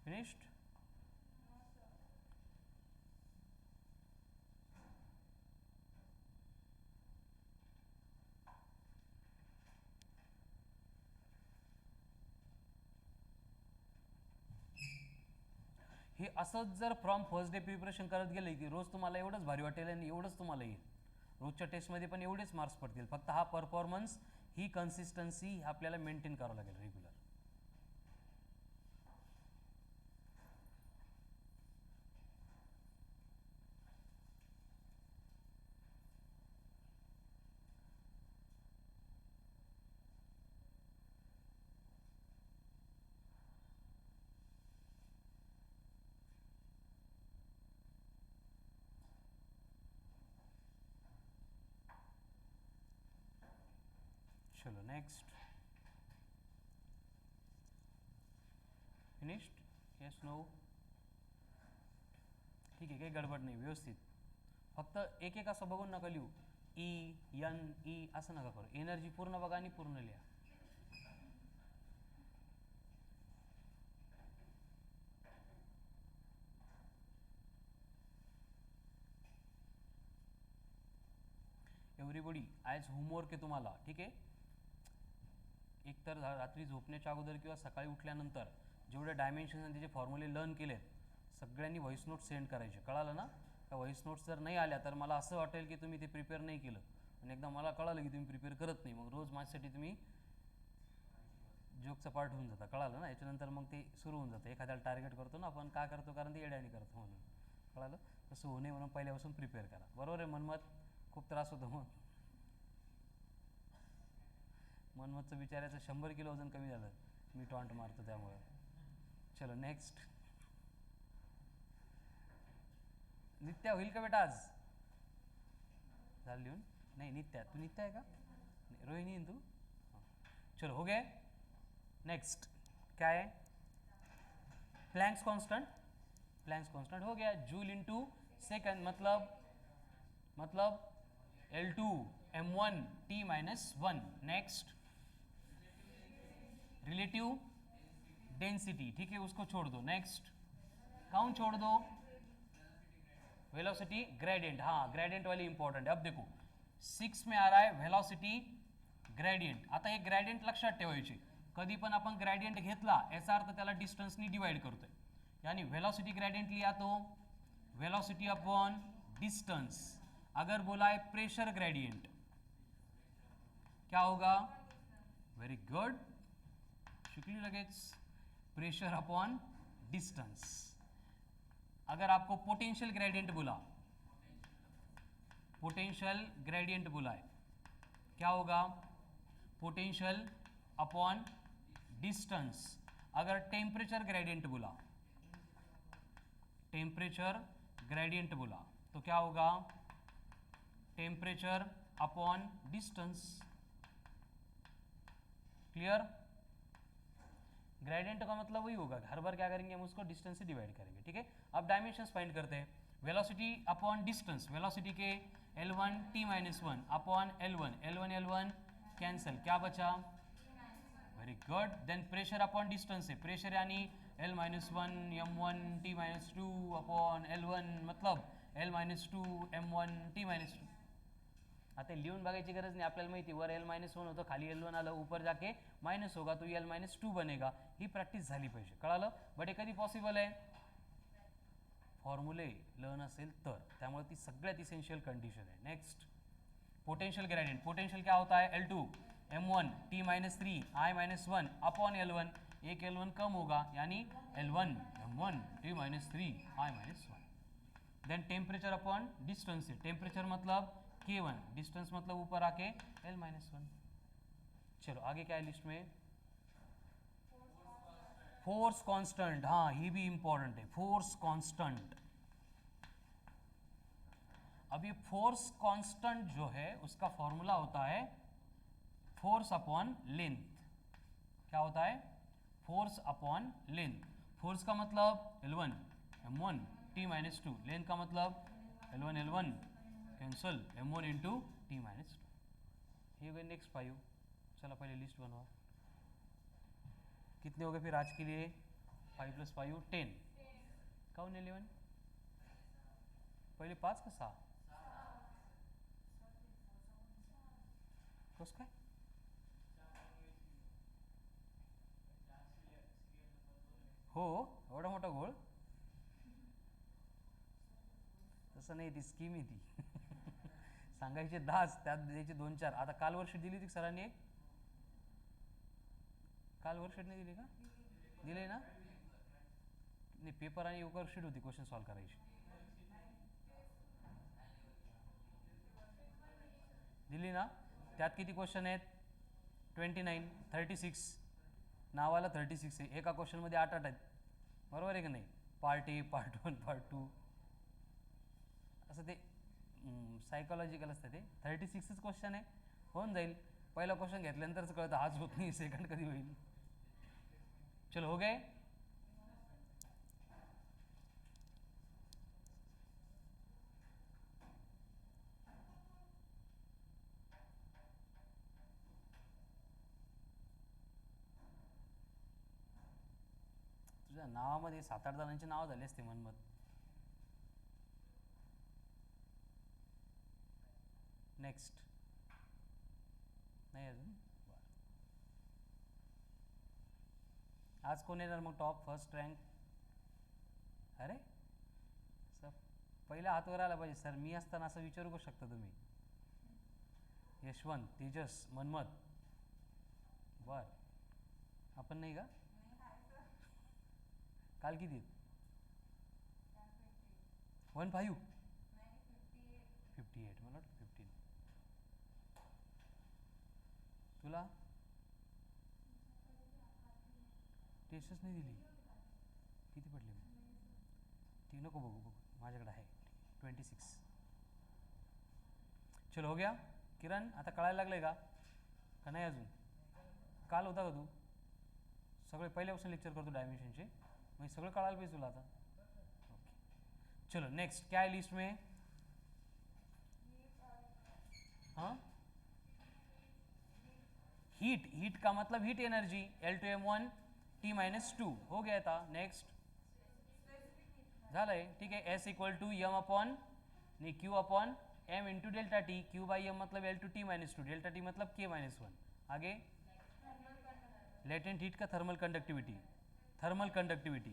फिनिश्ड. हे असंच जर फ्रॉम फर्स्ट डे प्रिपरेशन करत गेले की रोज तुम्हाला एवढंच भारी वाटेल आणि एवढंच तुम्हाला येईल. रोजच्या टेस्टमध्ये पण एवढेच मार्क्स पडतील, फक्त हा परफॉर्मन्स ही कन्सिस्टन्सी आपल्याला मेंटेन करावं लागेल रेग्युलर. चलो नेक्स्ट, फिनिश्ड, यस नो. ठीक आहे, काही गडबड नाही, व्यवस्थित. फक्त एक एक असं बघून नका लिहू, ई एन ई असं नका करू. एनर्जी पूर्ण बघा आणि पूर्ण लिहा. एव्हरीबडी आज होमवर्क आहे तुम्हाला, ठीक आहे. एकतर रात्री झोपण्याच्या अगोदर किंवा सकाळी उठल्यानंतर जेवढे डायमेन्शन आणि त्याचे फॉर्म्युले लर्न केलेत सगळ्यांनी व्हॉइस नोट सेंड करायचे. कळालं ना? त्या व्हॉइस नोट्स जर नाही आल्या तर मला असं वाटेल की तुम्ही ते प्रिपेअर नाही केलं, आणि एकदा मला कळालं की तुम्ही प्रिपेअर करत नाही, मग रोज माझ्यासाठी तुम्ही जोकचा पार्ट होऊन जाता. कळालं ना? याच्यानंतर मग ते सुरू होऊन जातं. एखाद्याला टार्गेट करतो ना आपण, का करतो? कारण ते येड्याने करतो म्हणून. कळालं? तसं होऊ नये म्हणून पहिल्यापासून प्रिपेअर करा. बरोबर आहे मनमत? खूप त्रास होतो मग. मनमतचं बिचारायचं 100 किलो वजन कमी झालं, मी टॉन्ट मारतो त्यामुळे. चलो नेक्स्ट. नित्या होईल का बेटा आज? झालं लिहून? नहीं नित्या, तू नित्या है का? रोहिणी है तू? हाँ. चलो हो गए. नेक्स्ट क्या है? Planck's constant. प्लैंक्स कांस्टेंट हो गया. जूल इनटू सेकंड मतलब L2 m1 t minus 1. Next relative density, ठीक है, उसको छोड़ दो. नेक्स्ट कौन छोड़ दो? Velocity gradient. हाँ, ग्रेडियंट वाली इंपॉर्टंट है. अब देखो 6 में आ रहा है वेलोसिटी ग्रेडियंट. आता हे ग्रेडियंट लक्षात ठेवायचे. कधी पण आपण ग्रेडियंट घेतला याचा अर्थ त्याला डिस्टन्सनी डिवाइड करतोय. यानी वेलोसिटी ग्रेडियंट लिया तो वेलोसिटी अपॉन डिस्टन्स. अगर बोला है प्रेशर ग्रेडियंट क्या होगा? वेरी गुड, शिकली लगेच. Pressure upon distance. अगर आपको पोटेंशियल ग्रेडियंट बोला, पोटेंशियल ग्रेडियंट बोला है, क्या होगा? Potential upon distance. अगर टेम्परेचर ग्रेडियंट बोला, टेम्परेचर ग्रेडियंट बोला तो क्या होगा? Temperature upon distance. Clear? Gradient का मतलब वही होगा, हर बार क्या करेंगे हम उसको डिस्टेंस से डिवाइड करेंगे. ठीक है, अब डायमेंशंस फाइंड करते हैं. वेलोसिटी अपॉन डिस्टेंस, वेलोसिटी के L1 t minus 1 upon L1, L1 cancel, क्या बचा? Very good. Then pressure upon distance है, प्रेशर यानी L minus 1 m1 t minus 2 upon L1 मतलब L minus 2 m1 t minus 2. आता लिहून बघायची गरज नाही, आपल्याला माहिती वर L माइनस 1 होतं, खाली L1 आलं, ऊपर जाके माइनस होगा तो L माइनस 2 बनेगा. ही प्रॅक्टिस झाली पाहिजे. कळालं? बट हे कधी पॉसिबल आहे? फॉर्म्युले लर्न असेल तर. त्यामुळे ती सगळ्यात इसेंशियल कंडिशन है. Next potential gradient. पोटेंशियल क्या होता है? L2 m1 t minus 3 I minus 1 upon L1. एक L1 कम होगा यानी L1 m1 t minus 3 I minus 1. Then temperature upon distance है, टेम्परेचर मतलब K1, डिस्टेंस मतलब ऊपर आके L माइनस 1. चलो आगे क्या है लिस्ट में? Force constant. हाँ, ये भी इंपॉर्टेंट है, फोर्स कांस्टेंट. अब ये फोर्स कांस्टेंट जो है उसका फॉर्मूला होता है फोर्स अपॉन लेंथ. क्या होता है? Force upon length. फोर्स का मतलब L1 m1 t minus 2, length का मतलब L1 cancel m1 into T minus 2. ये हो गए नेक्स्ट 5. चलो पहले लिस्ट बनवा. कितने हो गए फिर आज के लिए? 5 + 5 10. कौन 11? पहिले 5 का 6? कसं काय? हो, एवढा मोठा गोळ? तसं नाही, ती स्कीम आहे ती. सांगायचे 10, त्यात द्यायचे 2-4. आता काल वर्षीट दिली होती सरांनी एक? काल वर्षीट नाही दिली का? दिले ना? नाही, पेपर आणि वर्कशीट होती क्वेश्चन सॉल्व करायची. दिली ना? त्यात किती क्वेश्चन आहेत? 29, 36. नावाला 36 आहे, एका क्वेश्चनमध्ये 8 आहेत. बरोबर आहे की नाही? पार्ट ए, पार्ट 1, पार्ट 2 असं ते सायकोलॉजिकल असतं ते. 36च क्वेश्चन आहे, होऊन जाईल. पहिला क्वेश्चन घेतल्यानंतरच कळतं हाच होत नाही, सेकंड कधी होईल. चलो हो गए. तुझ्या नावामध्ये 7-8 जणांची नाव झाली असते मनमत. नेक्स्ट नाही अजून. आज कोण येणार मग टॉप फर्स्ट रँक? अरे सर पहिला हातवर आला पाहिजे सर. मी असताना असं विचारू का शकता तुम्ही? यशवंत, तेजस, मनमत. बर आपण नाही का? काल किती? 15 58 मला वाटतं 15. तुला टेस्टच नाही दिली. किती पडले मग? ती नको बघू बघू माझ्याकडे आहे 26. चलो हो गया. किरण आता कळायला लागलंय का नाही अजून? काल होता का तू? सगळे पहिल्यापासून लेक्चर करतो डायमेन्शनचे, मग सगळं कळायला पाहिजे तुला आता. ओके चलो नेक्स्ट क्या है लिस्ट में? हाँ हीट. हीट का मतलब हीट एनर्जी L2M1 T-2 हो गया था. नेक्स्ट झालंय ठीक आहे. S equal to M upon नहीं Q upon M into delta T. Q by M मतलब L2T-2, डेल्टा टी मतलब K-1. आगे लेटेंट हीट का थर्मल कंडक्टिविटी. थर्मल कंडक्टिविटी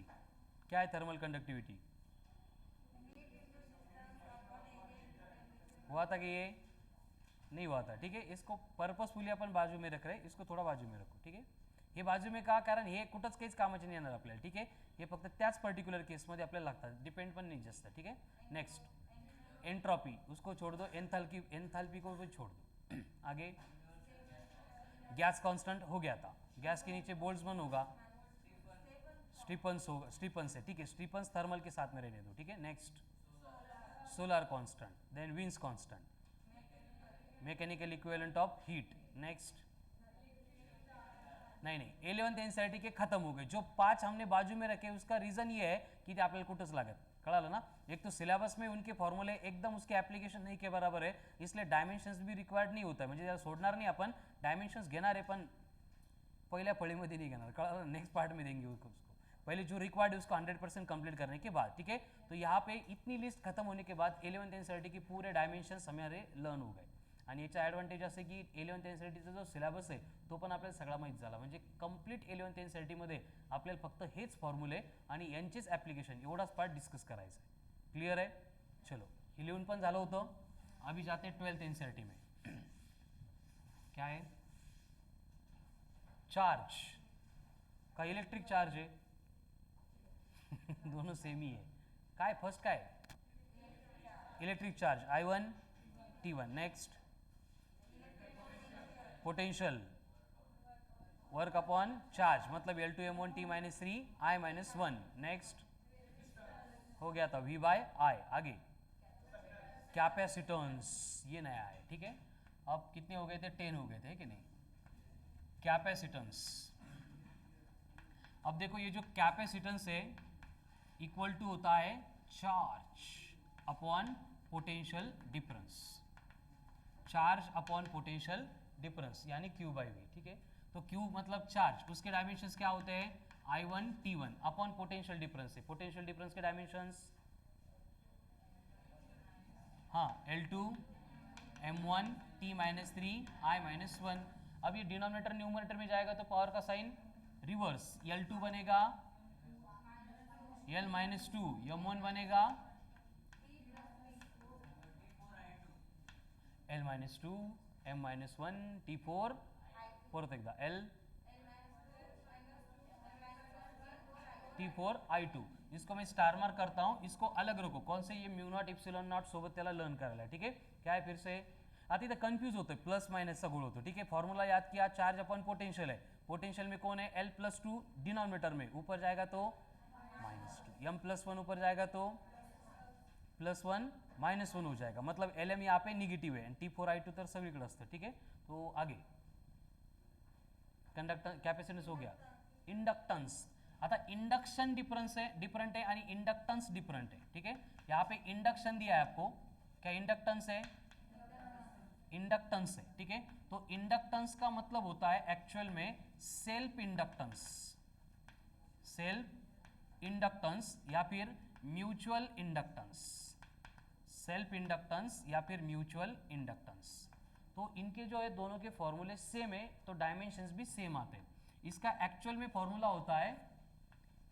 क्या है? थर्मल कंडक्टिविटी हुआ था कि ये नहीं हुआ था. ठीक है इसको पर्पजफुली आपण बाजू में रख रहे हैं. इसको थोड़ा बाजू में रखो. ठीक है हे बाजू में का? कारण हे कुठंच काहीच कामाचे नाही येणार आपल्याला. ठीक आहे हे फक्त त्याच पर्टिक्युलर केसमध्ये आपल्याला लागतात. डिपेंड पण नाही जास्त. ठीक है नेक्स्ट एंट्रोपी उसको छोड़ दो. एंथैल्पी को भी छोड़ दो. आगे गैस कांस्टेंट हो गया था. गैस के नीचे बोल्ट्जमैन होगा, स्टीफन्स होगा. स्टीफन्स है ठीक है. स्टीफन्स थर्मल के साथ में रहने दो. ठीक है next solar constant, then Wien's constant, mechanical equivalent of heat. Next नहीं 11th एनसीईआरटी के खत्म हो गए. जो 5 हमने बाजू में रखे उसका रीजन ये है कि ते आपल्याला कुठंच लागत. कळालं ना? एक तो सिलेबस में उनके फॉर्मूले एकदम उसके एप्लीकेशन नहीं के बराबर है, इसलिए डायमेंशंस भी रिक्वायर्ड नहीं होता है. म्हणजे त्याला सोडणार नाही आपण. डायमेंशंस घेणार आहे पण पहिल्या फळीमध्ये नहीं घेणार. कळालं? नेक्स्ट पार्ट में देंगे उसको. पहले जो रिक्वायर्ड है उसको 100% कंप्लीट करने के बाद. ठीक है तो यहाँ पे इतनी लिस्ट खत्म होने के बाद 11th एनसीईआरटी के पूरे डायमेंशंस हमारे लर्न हो गए. आणि याचा ॲडव्हान्टेज असे की 11th एनसीईआरटीचा जो सिलेबस आहे तो पण आपल्याला सगळा माहीत झाला. म्हणजे कंप्लीट 11th एनसीईआरटीमध्ये आपल्याला फक्त हेच फॉर्म्युले आणि यांचेच ॲप्लिकेशन एवढाच पार्ट डिस्कस करायचा आहे. क्लियर आहे? चलो हे लिहून पण झालं होतं. अभी जाते 12th एनसीईआरटी में. क्या है? चार्ज का इलेक्ट्रिक चार्ज है. दोनों सेम ही है. काय फर्स्ट काय? Electric charge I1 T1. Next potential work upon charge मतलब L2M1 T-3 I-1. नेक्स्ट हो गया था V बाय I. आगे कैपेसिटेंस ये नया है. ठीक है अब कितने हो गए थे? 10 हो गए थे कि नहीं? कैपेसिटेंस. अब देखो ये जो कैपेसिटेंस है इक्वल टू होता है charge upon potential difference. Charge upon potential difference यानी Q बाई V. ठीक है तो Q मतलब चार्ज, उसके डायमेंशंस क्या होते हैं? I1 T1 upon potential difference है. पोटेंशियल डिफरेंस के डायमेंशंस हाँ L2 M1 T-3 I-1. अब ये डिनोमिनेटर न्यूमरेटर में जाएगा तो पावर का साइन रिवर्स. L2 बनेगा L-2, M1 बनेगा L-2 M-1 T4 परत एकदा L T4 I2. इसको मैं स्टार मार्क करता हूं. इसको अलग रखो. कौन से? ये म्यू नॉट इप्सिलॉन नॉट सोबत त्याला लर्न करायला. ठीक है क्या है? फिर से आता इथं कन्फ्यूज होतोय. प्लस मायनसचा गोळ होतो. ठीक है फॉर्मूला याद किया. चार्ज अपॉन पोटेंशियल है. पोटेंशियल में कौन है? L+2 डिनोमिनेटर में ऊपर जाएगा तो -2. M+1 ऊपर जाएगा तो +1 -1 हो जाएगा. मतलब LM यहाँ पे निगेटिव है. T4 I2 तर सगळीकडे असतं. ठीक है तो आगे कंडक्टर कैपेसिटेंस हो गया. इंडक्टेंस. आता इंडक्शन डिफरेंस है डिफरेंट है और इंडक्टेंस डिफरेंट है. ठीक है यहाँ पे इंडक्शन दिया है आपको. क्या इंडक्टेंस है? इंडक्टेंस है. ठीक है तो इंडक्टेंस का मतलब होता है एक्चुअल में सेल्फ इंडक्टेंस. सेल्फ इंडक्टेंस या फिर म्यूचुअल इंडक्टेंस, सेल्फ इंडक्टेंस या फिर म्यूचुअल इंडक्टेंस। तो इनके जो है दोनों के फॉर्मूले सेम है, तो डायमेंशंस भी सेम आते हैं। इसका एक्चुअल में फॉर्मूला होता है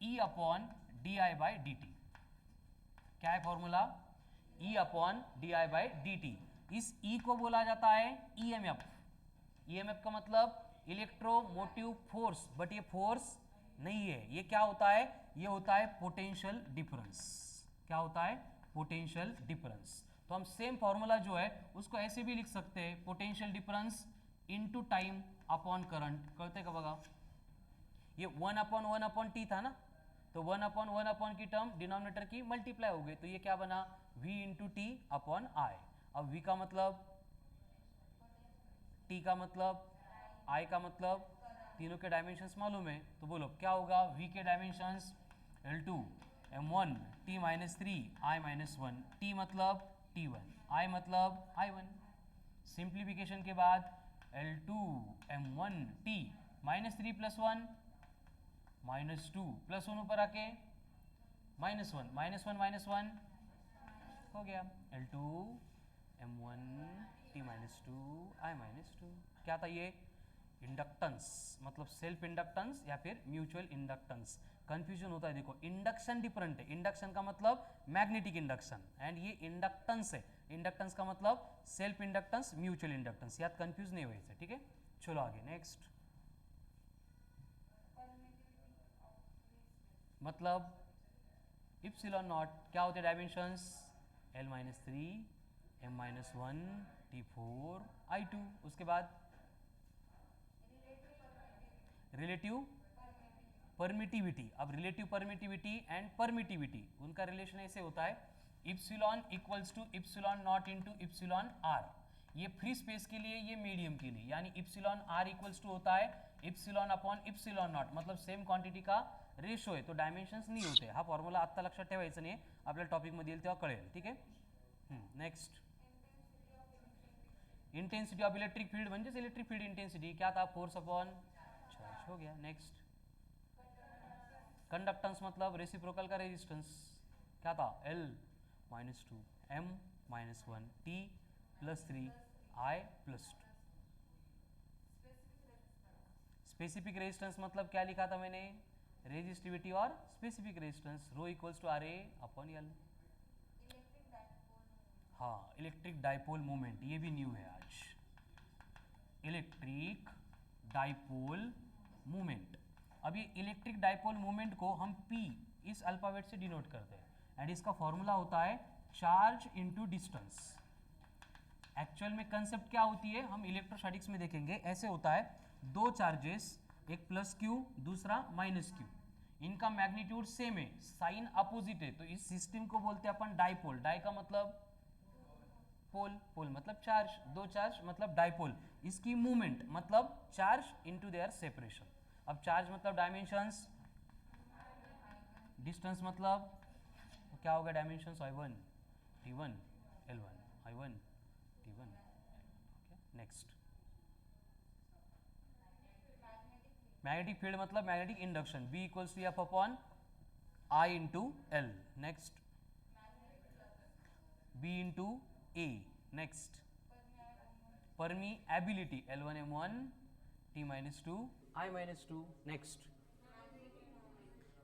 E upon D I by D T. क्या है formula? E upon D I by D T. इस E को बोला जाता है EMF। EMF का मतलब इलेक्ट्रोमोटिव फोर्स, बट ये फोर्स नहीं है, ये क्या होता है? ये होता है पोटेंशियल डिफरेंस। क्या होता है? Potential difference. तो हम सेम फॉर्मूला जो है उसको ऐसे भी लिख सकते हैं, potential difference into time upon current. करते का बघा, ये 1 अपॉन टी था ना, तो 1 अपॉन की टर्म डिनोमिनेटर की मल्टीप्लाई हो गई, तो ये क्या बना? v into T upon I. अब v का मतलब, t का मतलब, i का मतलब, तीनों के डायमेंशंस मालूम है, तो बोलो क्या होगा? v के dimensions L2 m1 t minus 3 i minus 1, t मतलब t1, i मतलब i1। सिंप्लीफिकेशन के बाद L2 m1 t minus 3 plus 1 minus 2 plus 1 ऊपर आके माइनस 1 माइनस 1 हो गया L2 m1 t minus 2 i minus 2। क्या था ये? इंडक्टेंस, मतलब सेल्फ इंडक्टेंस या फिर म्यूचुअल इंडक्टेंस। कंफ्यूजन होता है, देखो इंडक्शन डिफरेंट है, इंडक्शन का मतलब मैग्नेटिक इंडक्शन, एंड ये इंडक्टेंस है, इंडक्टेंस का मतलब सेल्फ इंडक्टेंस म्यूचुअल इंडक्टेंस। याद कंफ्यूज नहीं हुए इससे, ठीक है? चलो आगे नेक्स्ट। मतलब इप्सिलॉन नॉट क्या होते हैं dimensions? L minus 3 m minus 1 T4 I2। उसके बाद रिलेटिव परमिटिविटी। अब रिलेटिव परमिटिविटी एंड परमिटिविटी उनका रिलेशन ऐसे होता है, epsilon equals to epsilon not into epsilon R. ये फ्री स्पेस के लिए, ये मीडियम के लिए, यानी इप्सिलॉन आर इक्वल्स टू होता है इप्सिलॉन अपॉन इप्सिलॉन नॉट, मतलब सेम क्वांटिटी का रेशो आहे, तो डायमेन्शन्स नाही होते। हा फॉर्म्युला आत्ता लक्षात ठेवायचा नाही, आपल्याला टॉपिकमध्ये येईल तेव्हा कळेल, ठीक आहे? Next, intensity of electric field म्हणजेच इलेक्ट्रिक फील्ड इंटेंसिटी क्या था? फोर्स अपॉन चार्ज हो गया। नेक्स्ट, कंडक्टेंस मतलब रेसिप्रोकल का रेजिस्टेंस क्या था? L minus 2 m minus 1 t plus 3 i plus 2। Specific resistance मतलब क्या लिखा था मैंने? रेजिस्टिविटी और specific resistance, rho equals to R A upon L. हाँ, इलेक्ट्रिक डाइपोल मोमेंट, ये भी न्यू है आज, इलेक्ट्रिक डाइपोल मोमेंट। अब ये इलेक्ट्रिक डाइपोल मोमेंट को हम P इस अल्फाबेट से डिनोट करते हैं, एंड इसका फॉर्मूला होता है चार्ज इनटू डिस्टेंस। एक्चुअल में कंसेप्ट क्या होती है हम इलेक्ट्रोस्टैटिक्स में देखेंगे, ऐसे होता है, दो चार्जेस, एक प्लस क्यू दूसरा माइनस क्यू, इनका मैग्नीट्यूड सेम है, साइन अपोजिट है, तो इस सिस्टम को बोलते हैं अपन डाइपोल। डाई का मतलब पोल, पोल मतलब चार्ज, दो चार्ज मतलब डाइपोल। इसकी मूवमेंट मतलब चार्ज इनटू देयर सेपरेशन। अब चार्ज मतलब डायमेंशंस, डिस्टेंस मतलब क्या होगा? Dimensions I1 T1 L1 I1 T1। Next, magnetic field मतलब magnetic induction, B equals to F upon I into L। Next, B into A। Next, permeability L1 M1 T minus 2 I minus 2। Next,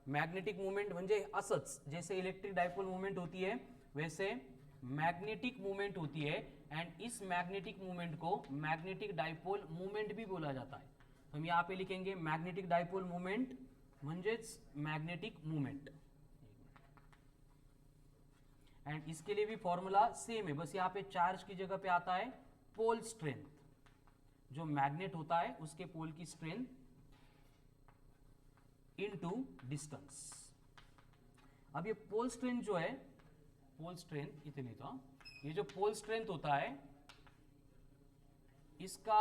magnetic movement म्हणजे असंच जैसे electric dipole movement होती है वैसे magnetic movement होती है, and इस magnetic movement को मैग्नेटिक डाइपोल मूवमेंट भी बोला जाता है। तो हम यहाँ पे लिखेंगे मैग्नेटिक डाइपोल मूवमेंट म्हणजेच मैग्नेटिक मूवमेंट, एंड इसके लिए भी फॉर्मूला सेम है, बस यहाँ पे चार्ज की जगह पे आता है पोल स्ट्रेंथ, जो मैग्नेट होता है उसके पोल की स्ट्रेंथ इनटू डिस्टेंस। अब ये पोल स्ट्रेंथ जो है, पोल स्ट्रेंथ इतनी था, ये जो पोल स्ट्रेंथ होता है इसका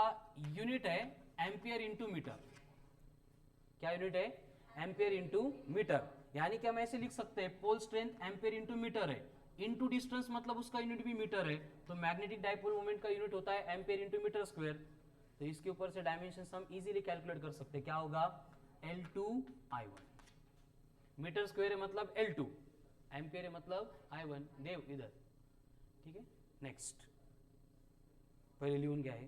यूनिट है एम्पियर इंटू मीटर। क्या यूनिट है? एम्पियर इंटू मीटर, यानी कि हम ऐसे लिख सकते हैं pole strength ampere into metre है, इंटू डिस्टेंस मतलब उसका यूनिट भी मीटर है, तो मैग्नेटिक डाइपोल मोमेंट का यूनिट होता है एम्पियर इंटू मीटर स्क्वायर। तो इसके ऊपर से डायमेंशन हम इजीली कैलकुलेट कर सकते हैं, क्या होगा? L2 I1। मीटर स्क्वेयर है मतलब L2, एम्पियर है मतलब I1. देव इधर, ठीक आहे. नेक्स्ट पहिले लिहून घ्या. हे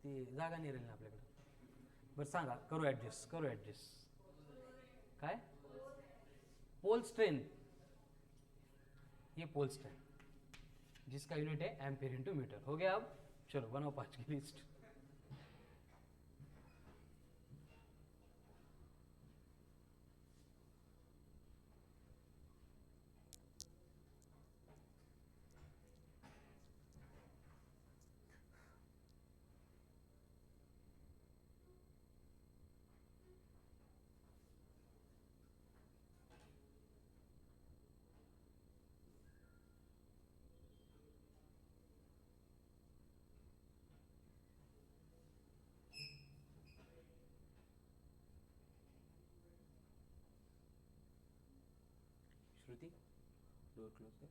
ती जागा नाही राहिली ना आपल्याकडे. बरं सांगा, करू ॲडजस्ट. काय पोल स्ट्रेंथ, ये पोल स्ट्रेंथ जिसका यूनिट है एम्पियर इंटू मीटर. हो गया. अब चलो बनाओ 5 की लिस्ट. श्रुति डोर क्लोज कर.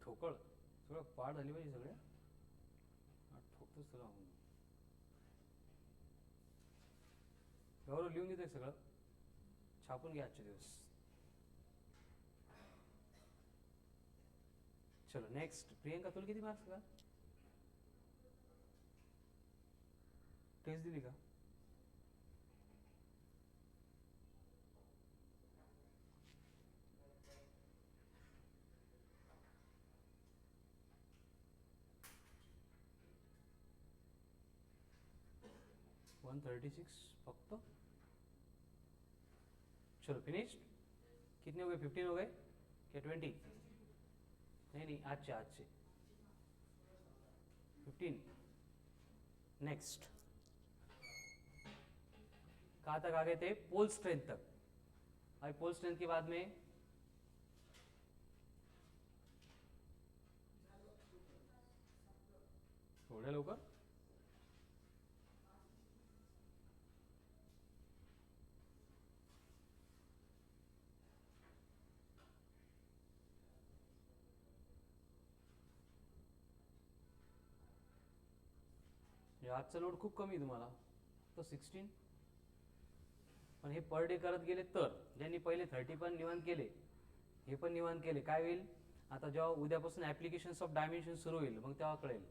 ठोकळ सगळं पाड झाली पाहिजे सगळ्या. ठोकतो सगळं म्हणून गौरव लिहून घेतोय सगळं. छापून घ्या आजचे दिवस. चलो नेक्स्ट. प्रियंका तुला किती मार्क्स का टेस्ट दिली का? वन 36 फक्त. चलो फिनिश्ड. कितने हो गए? 15 हो गए क्या 20? नहीं आज से 15. नेक्स्ट कहाँ तक आ गए थे? पोल स्ट्रेंथ तक. अभी पोल स्ट्रेंथ के बाद में थोड़े लवकर. आजचा लोड खूप कमी तुम्हाला तर 16. पण हे पर डे करत गेले तर ज्यांनी पहिले 30 पण निवांत केले, हे पण निवांत केले, काय होईल? आता जेव्हा उद्यापासून ॲप्लिकेशन्स ऑफ डायमेन्शन सुरू होईल मग तेव्हा कळेल.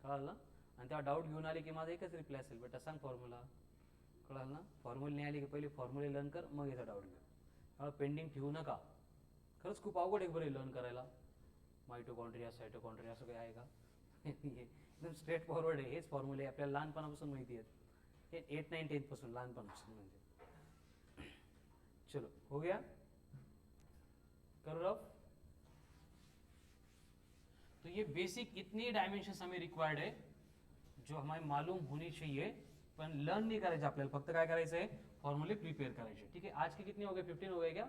कळाल ना? आणि तेव्हा डाऊट घेऊन आले की माझा एकच रिप्लाय असेल, बेटा सांग फॉर्म्युला. कळाल ना? फॉर्म्युले नाही आले की पहिले फॉर्म्युले लर्न कर मग याचा डाऊट घे. त्यामुळे पेंडिंग ठेवू नका. खरंच खूप अवघड आहे बरं लर्न करायला. मायटोकॉन्ड्रिया सायटोकॉन्ड्रिया असं काही आहे का? एकदम स्ट्रेट फॉरवर्ड आहे. हेच फॉर्म्युले आपल्याला लहानपणापासून माहिती आहेत. हे 8, 9, 10 पासून लहानपणापासून म्हणजे. चलो हो गया. करो रफ. तो ये बेसिक इतनी डायमेंशंस हमें रिक्वायर्ड है जो हमें मालूम होनी चाहिए, पण लर्न नहीं करायचं आपल्याला. फक्त काय करायचं आहे? फॉर्म्युले प्रिपेयर करायचे. ठीक है. आज के कितने हो गए? 15 हो गए क्या?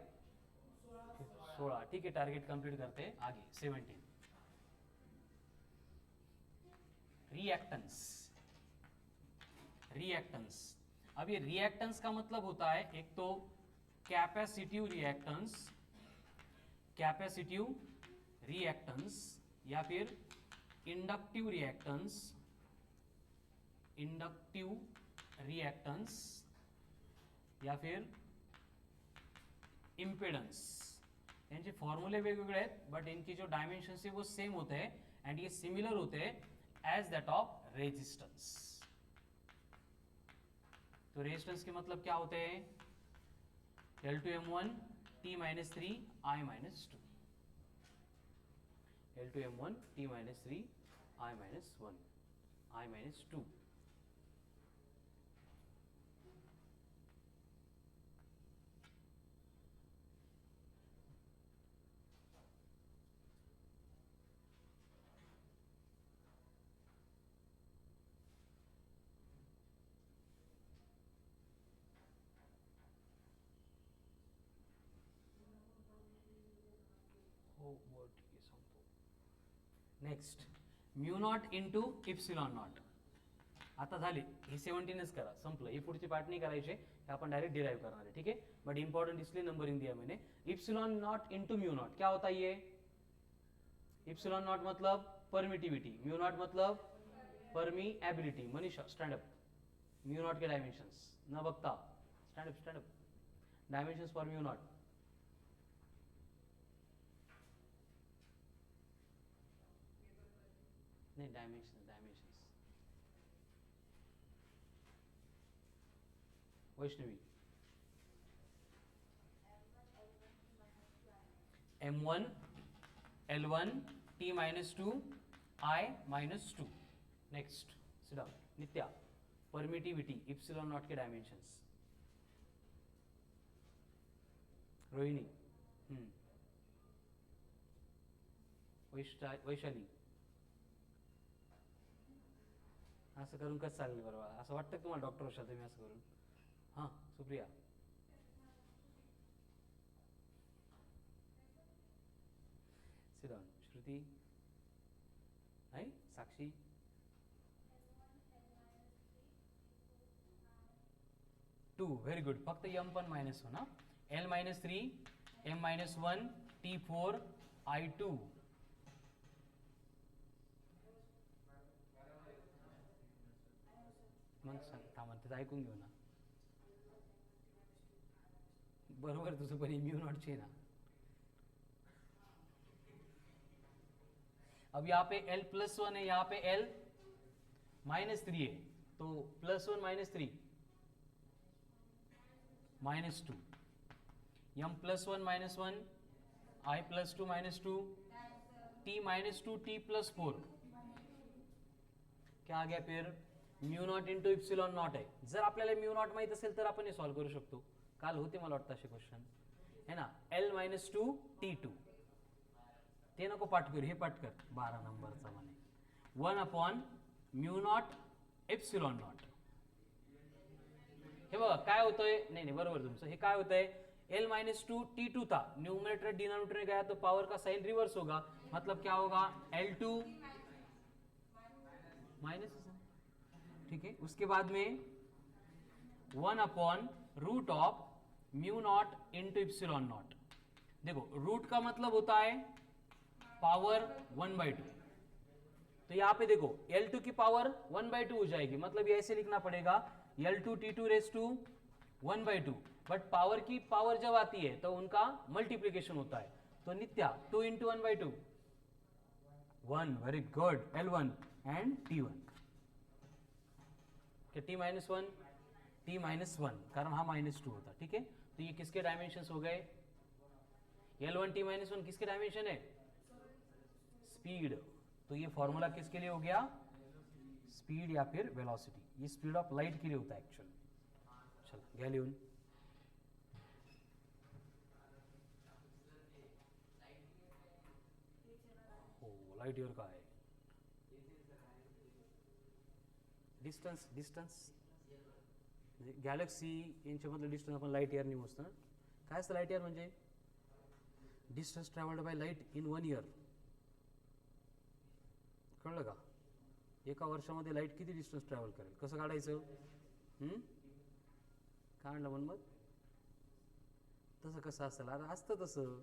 16. ठीक है. टारगेट कंप्लीट करते हैं. आगे 17. रिएक्टेंस. अब ये रिएक्टेंस का मतलब होता है एक तो कैपेसिटिव रिएक्टेंस या फिर इंडक्टिव रिएक्टेंस या फिर इम्पेडेंस. यांचे फॉर्म्युले वेगवेगळे आहेत बट इनकी जो डायमेंशंस है वो सेम होते हैं एंड ये सिमिलर होते हैं एज दैट ऑफ रेजिस्टेंस. तो रेजिस्टेंस के मतलब क्या होते हैं? L2M1 T-3 I-2. L2M1 T-3 I-1 I-2. Next mu naught into epsilon not. आता झाले हे 17च करा, संपलं. हे पुढचे पार्ट नाही करायचे, हे आपण डायरेक्ट डिराइव करणार आहे. ठीक है. बट इंपॉर्टेंट इसलिए नंबरिंग दिया मैंने. Epsilon not into mu not क्या होता है? ये इप्सिलॉन नॉट मतलब परमिटिविटी, म्यू नॉट मतलब permeability. Manisha stand up. Mu not के डायमेंशंस न बघता stand up stand up. Dimensions for mu not. नहीं dimensions dimensions. Vaishnavi. m1 l1 t minus 2 I minus 2. Next sit down. Nitya. Permittivity epsilon not के dimensions. Rohini. Vaishali. असं करून कसं चालेल बरोबर? असं वाटतं का तुम्हाला डॉक्टर होशाल तुम्ही असं करून? हां सुप्रिया. sit down. श्रुती. नाही साक्षी. टू. Very good. फक्त m पण minus one. l minus three m minus one t4 I2. मग सांग थांबा तिथं ऐकून घेऊ ना. बरोबर तुझं पण म्यू नॉटची ना. अब यहाँ पे l प्लस वन है, यहाँ पे l माइनस थ्री है, तो plus one minus three minus two. m plus one minus one I plus two minus two t minus to t plus four. क्या आ गया फिर? Mu naught into epsilon not आहे. जर आपल्याला म्यू नॉट माहित असेल तर आपण हे सॉल्व करू शकतो. काल होते मला वाटतं असे क्वेश्चन है ना. l minus two T two. ते नको पाठ करू, हे पाठ कर. 12 नंबरचा म्हणे 1 upon mu not epsilon not. हे बघा काय होतंय. नहीं नहीं बरोबर तुमचं. हे काय होतंय? l minus two T two था, न्यूमरेटर डिनोमिनेटर में गया तो पावर का साइन रिवर्स होगा. मतलब क्या होगा? l2 minus. ठीक है. उसके बाद में 1 upon root of mu naught into epsilon naught. देखो रूट का मतलब होता है पावर 1/2. तो यहां पे देखो L2 की पावर 1/2 हो जाएगी. मतलब ये ऐसे लिखना पड़ेगा L2 T2 raise to 1/2. But power की पावर जब आती है तो उनका मल्टीप्लीकेशन होता है. तो Nitya 2 into 1/2 1. Very good. L1 and T1. T minus one T minus one, कारण हा माइनस टू होता. ठीक है. तो ये किसके डायमेंशंस हो गए? L1 T माइनस वन किसके डायमेंशन है? स्पीड. तो ये फॉर्मूला किसके लिए हो गया? स्पीड या फिर वेलोसिटी. ये स्पीड ऑफ लाइट के लिए होता है एक्चुअल. चलो घ्या लिहून. हो लाइट इयर काय आहे? डिस्टन्स डिस्टन्स गॅलेक्सी यांच्यामधलं डिस्टन्स आपण लाईट इयरनी मोजतो ना. काय असतं लाईट इयर म्हणजे? Distance travelled by light in 1 year. कळलं का? एका वर्षामध्ये लाईट किती डिस्टन्स ट्रॅव्हल करेल? कसं काढायचं? काढलं म्हण मग तसं कसं असेल? अरे असतं तसं.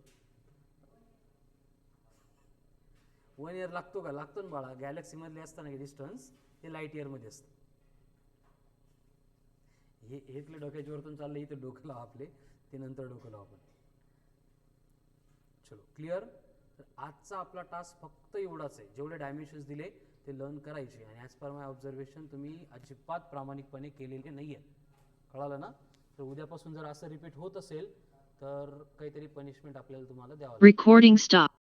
1 इयर लागतो का? लागतो ना बाळा. गॅलेक्सीमधले असताना डिस्टन्स ते लाईट इयरमध्ये असतं. हे इथलं डोक्याच्या वरतून चाललं, इथं डोकं लावा आपले, ते नंतर डोकं लावा आपण. चलो क्लिअर. तर आजचा आपला टास्क फक्त एवढाच आहे. जेवढे डायमेन्शन्स दिले ते लर्न करायचे आणि ॲज पर माय ऑब्झर्वेशन तुम्ही अजिबात प्रामाणिकपणे केलेले नाही आहेत. कळालं ना? तर उद्यापासून जर असं रिपीट होत असेल तर काहीतरी पनिशमेंट आपल्याला तुम्हाला द्यावं लागेल. Recording stop.